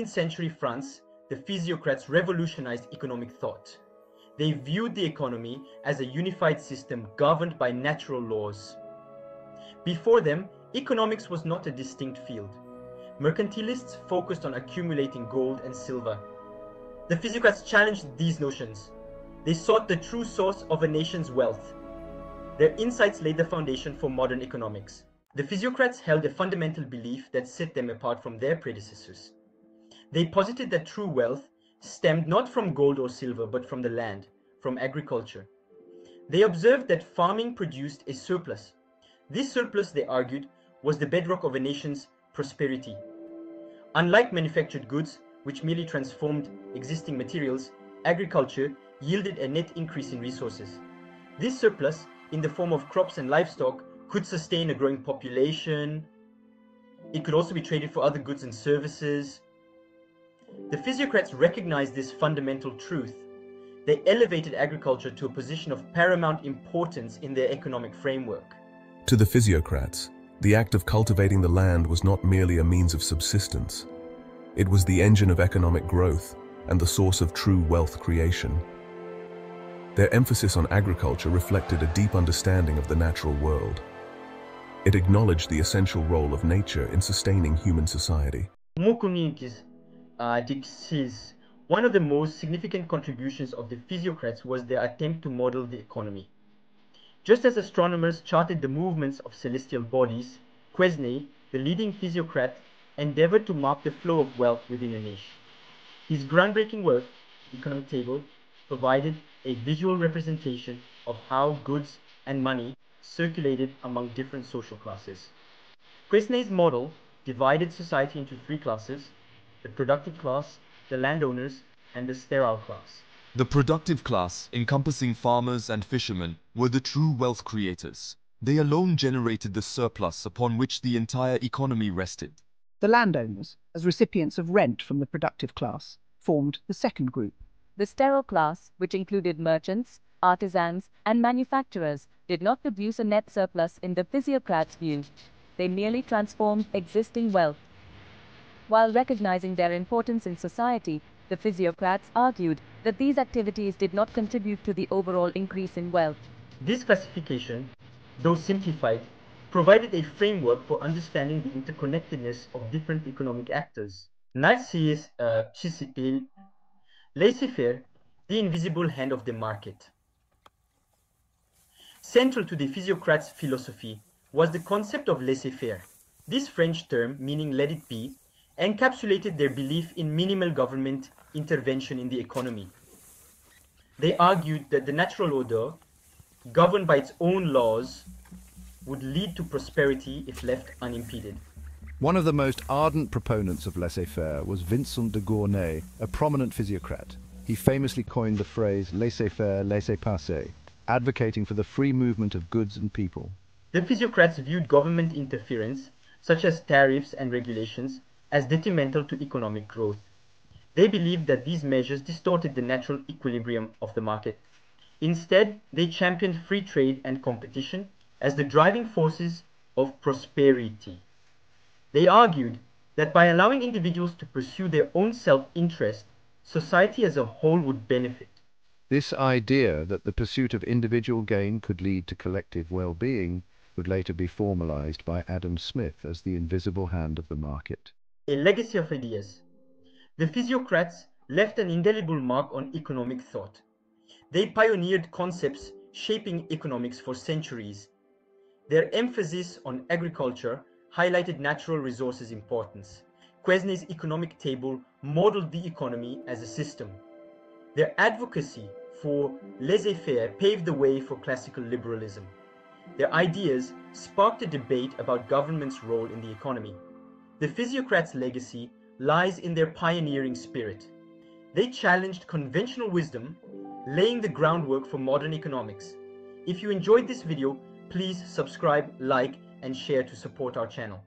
19th century France, the Physiocrats revolutionized economic thought. They viewed the economy as a unified system governed by natural laws. Before them, economics was not a distinct field. Mercantilists focused on accumulating gold and silver. The Physiocrats challenged these notions. They sought the true source of a nation's wealth. Their insights laid the foundation for modern economics. The Physiocrats held a fundamental belief that set them apart from their predecessors. They posited that true wealth stemmed not from gold or silver, but from the land, from agriculture. They observed that farming produced a surplus. This surplus, they argued, was the bedrock of a nation's prosperity. Unlike manufactured goods, which merely transformed existing materials, agriculture yielded a net increase in resources. This surplus, in the form of crops and livestock, could sustain a growing population. It could also be traded for other goods and services. The Physiocrats recognized this fundamental truth. They elevated agriculture to a position of paramount importance in their economic framework. To the Physiocrats, the act of cultivating the land was not merely a means of subsistence. It was the engine of economic growth and the source of true wealth creation. Their emphasis on agriculture reflected a deep understanding of the natural world. It acknowledged the essential role of nature in sustaining human society. One of the most significant contributions of the Physiocrats was their attempt to model the economy. Just as astronomers charted the movements of celestial bodies, Quesnay, the leading Physiocrat, endeavored to mark the flow of wealth within a niche. His groundbreaking work, Economic Table, provided a visual representation of how goods and money circulated among different social classes. Quesnay's model divided society into three classes: the productive class, the landowners, and the sterile class. The productive class, encompassing farmers and fishermen, were the true wealth creators. They alone generated the surplus upon which the entire economy rested. The landowners, as recipients of rent from the productive class, formed the second group. The sterile class, which included merchants, artisans, and manufacturers, did not produce a net surplus in the Physiocrats' view. They merely transformed existing wealth. While recognizing their importance in society, the Physiocrats argued that these activities did not contribute to the overall increase in wealth. This classification, though simplified, provided a framework for understanding the interconnectedness of different economic actors. Laissez-faire, the invisible hand of the market. Central to the Physiocrats' philosophy was the concept of laissez-faire. This French term, meaning let it be, encapsulated their belief in minimal government intervention in the economy. They argued that the natural order, governed by its own laws, would lead to prosperity if left unimpeded. One of the most ardent proponents of laissez-faire was Vincent de Gournay, a prominent physiocrat. He famously coined the phrase laissez-faire, laissez-passer, advocating for the free movement of goods and people. The Physiocrats viewed government interference, such as tariffs and regulations, as detrimental to economic growth. They believed that these measures distorted the natural equilibrium of the market. Instead, they championed free trade and competition as the driving forces of prosperity. They argued that by allowing individuals to pursue their own self-interest, society as a whole would benefit. This idea that the pursuit of individual gain could lead to collective well-being would later be formalized by Adam Smith as the invisible hand of the market. A legacy of ideas. The Physiocrats left an indelible mark on economic thought. They pioneered concepts shaping economics for centuries. Their emphasis on agriculture highlighted natural resources' importance. Quesnay's economic table modeled the economy as a system. Their advocacy for laissez-faire paved the way for classical liberalism. Their ideas sparked a debate about government's role in the economy. The Physiocrats' legacy lies in their pioneering spirit. They challenged conventional wisdom, laying the groundwork for modern economics. If you enjoyed this video, please subscribe, like, and share to support our channel.